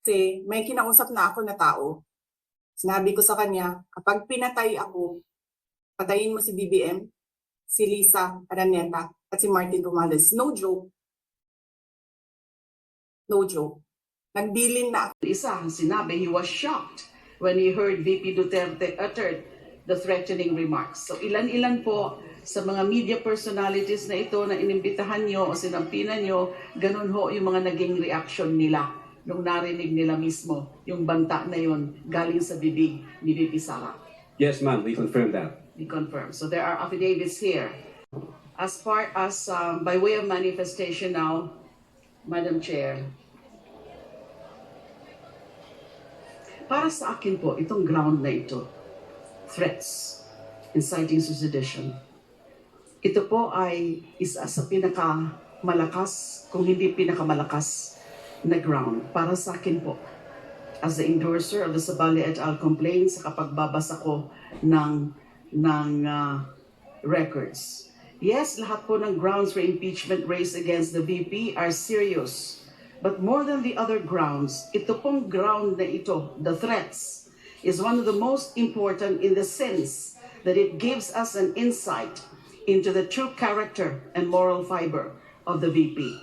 Kasi may kinausap na ako na tao. Sinabi ko sa kanya, kapag pinatay ako, patayin mo si BBM, si Lisa Araneta, at si Martin Romualdez. No joke. No joke. Nagbilin na ako. Isa, sinabi he was shocked when he heard VP Duterte uttered the threatening remarks. So ilan-ilan po sa mga media personalities na ito na inimbitahan nyo o sinampinan nyo, ganun ho yung mga naging reaction nila nung narinig nila mismo yung banta na yun galing sa bibig ni VP Sara. Yes, ma'am, we confirm that. We confirm. So there are affidavits here. As far as by way of manifestation now, Madam Chair, para sa akin po, itong ground na ito, threats, inciting to sedition, ito po ay isa sa pinakamalakas, kung hindi pinakamalakas na ground. Para sa akin po, as the endorser of the Sabali et al. Complaint sa kapagbabasa ko ng records. Yes, lahat po ng grounds for impeachment raised against the VP are serious. But more than the other grounds, ito pong ground na ito, the threats, is one of the most important in the sense that it gives us an insight into the true character and moral fiber of the VP.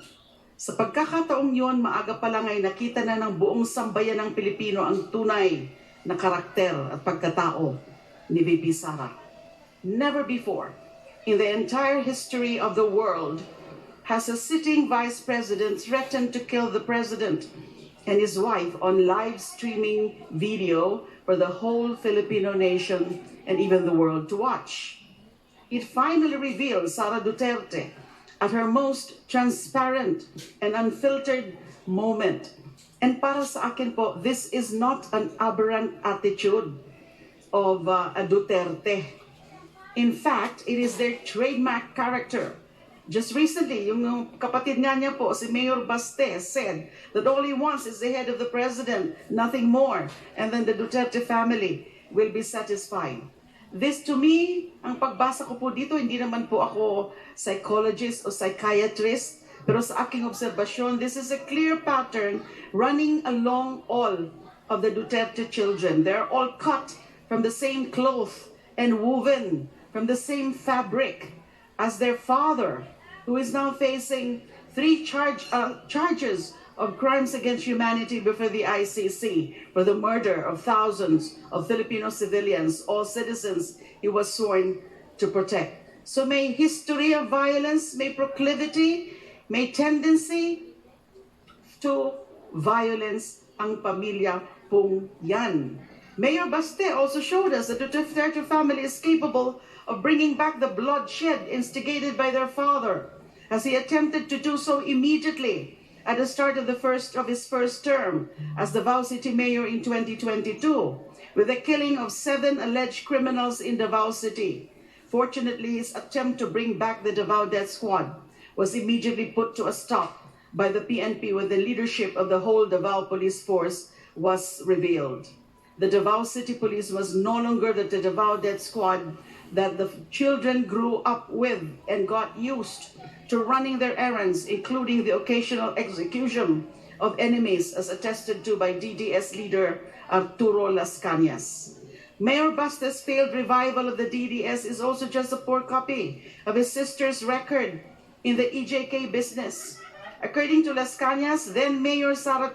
Sa pagkakataong yon, maaga pa lang ay nakita na ng buong sambayan ng Pilipino ang tunay na karakter at pagkatao ni VP Sara. Never before in the entire history of the world has a sitting vice president threatened to kill the president and his wife on live streaming video for the whole Filipino nation and even the world to watch. It finally reveals Sara Duterte at her most transparent and unfiltered moment. And para sa akin po, this is not an aberrant attitude of a Duterte. In fact, it is their trademark character. Just recently, yung kapatid nga niya po, si Mayor Baste, said that all he wants is the head of the president, nothing more. And then the Duterte family will be satisfied. This to me, ang pagbasa ko po dito, hindi naman po ako psychologist o psychiatrist, pero sa aking obserbasyon, this is a clear pattern running along all of the Duterte children. They're all cut from the same cloth and woven from the same fabric as their father, who is now facing 3 charges of crimes against humanity before the ICC for the murder of thousands of Filipino civilians, all citizens he was sworn to protect. So may history of violence, may proclivity, may tendency to violence ang pamilya pong yan. Mayor Baste also showed us that the Duterte family is capable of bringing back the bloodshed instigated by their father, as he attempted to do so immediately at the start of his first term as Davao City Mayor in 2022, with the killing of 7 alleged criminals in Davao City. Fortunately, his attempt to bring back the Davao Death Squad was immediately put to a stop by the PNP when the leadership of the whole Davao Police Force was revealed. The Davao City Police was no longer the Davao Death Squad that the children grew up with and got used to running their errands, including the occasional execution of enemies, as attested to by DDS leader Arturo Las Cañas. Mayor Baste's failed revival of the DDS is also just a poor copy of his sister's record in the EJK business. According to Las Cañas, then Mayor Sara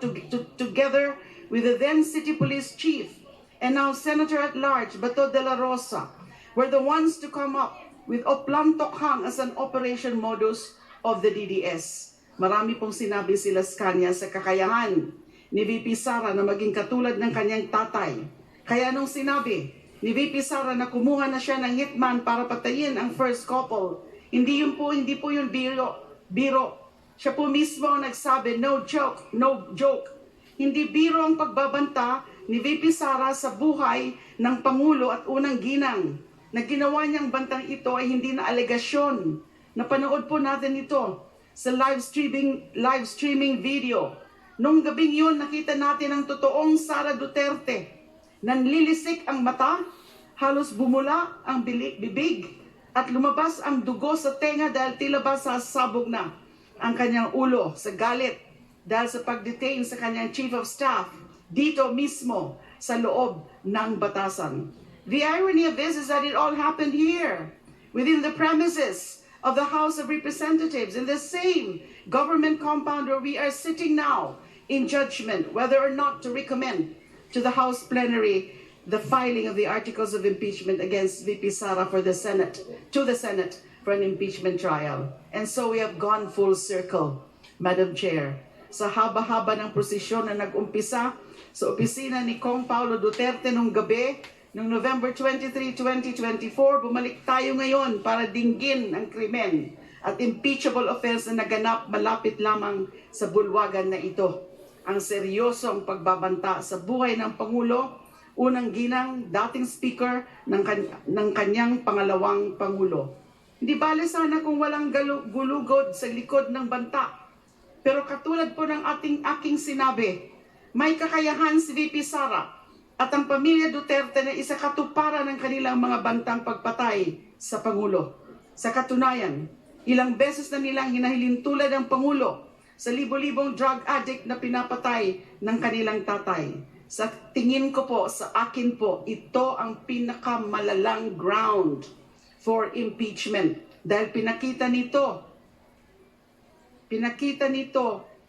together with the then City Police Chief and now Senator at Large Bato de la Rosa were the ones to come up with Oplan Tokhang as an operation modus of the DDS. Marami pong sinabi si Las Cañas sa kakayahan ni VP Sara na maging katulad ng kanyang tatay. Kaya nung sinabi ni VP Sara na kumuha na siya ng hitman para patayin ang first couple, hindi po yun biro. Siya po mismo ang nagsabi, no joke. Hindi biro ang pagbabanta ni VP Sara sa buhay ng Pangulo at unang ginang. Na ginawa niyang bantang ito ay hindi na alegasyon. Napanood po natin ito sa live streaming video. Nung gabing yun, nakita natin ang totoong Sara Duterte. Nanlilisik ang mata, halos bumula ang bibig, at lumabas ang dugo sa tenga dahil tila ba sasabog na ang kanyang ulo sa galit dahil sa pag-detain sa kanyang chief of staff dito mismo sa loob ng batasan. The irony of this is that it all happened here, within the premises of the House of Representatives, in the same government compound where we are sitting now in judgment whether or not to recommend to the House plenary the filing of the articles of impeachment against VP Sara for the Senate, to the Senate for an impeachment trial. And so we have gone full circle, Madam Chair. Sa haba-haba ng prosesyon na nag-umpisa sa opisina ni Kong Paulo Duterte nung gabi, noong November 23, 2024, bumalik tayo ngayon para dinggin ang krimen at impeachable offense na naganap malapit lamang sa bulwagan na ito. Ang seryosong pagbabanta sa buhay ng Pangulo, unang ginang dating speaker ng kanyang pangalawang Pangulo. Hindi bale sana kung walang gulugod sa likod ng banta. Pero katulad po ng aking sinabi, may kakayahan si VP Sara at ang pamilya Duterte na isa katuparan ng kanilang mga bantang pagpatay sa Pangulo. Sa katunayan, ilang beses na nilang hinahilintulad ang Pangulo sa libo-libong drug addict na pinapatay ng kanilang tatay. Sa tingin ko po, sa akin po, ito ang pinakamalalang ground for impeachment. Dahil pinakita nito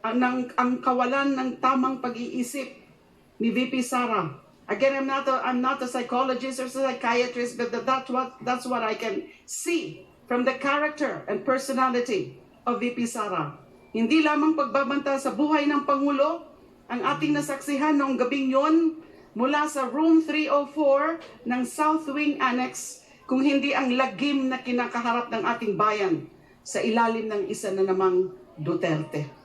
ang kawalan ng tamang pag-iisip ni VP Sara. Again, I'm not a psychologist or psychiatrist, but that's what I can see from the character and personality of VP Sara. Hindi lamang pagbabanta sa buhay ng Pangulo ang ating nasaksihan noong gabing yon mula sa Room 304 ng South Wing Annex, kung hindi ang lagim na kinakaharap ng ating bayan sa ilalim ng isa na namang Duterte.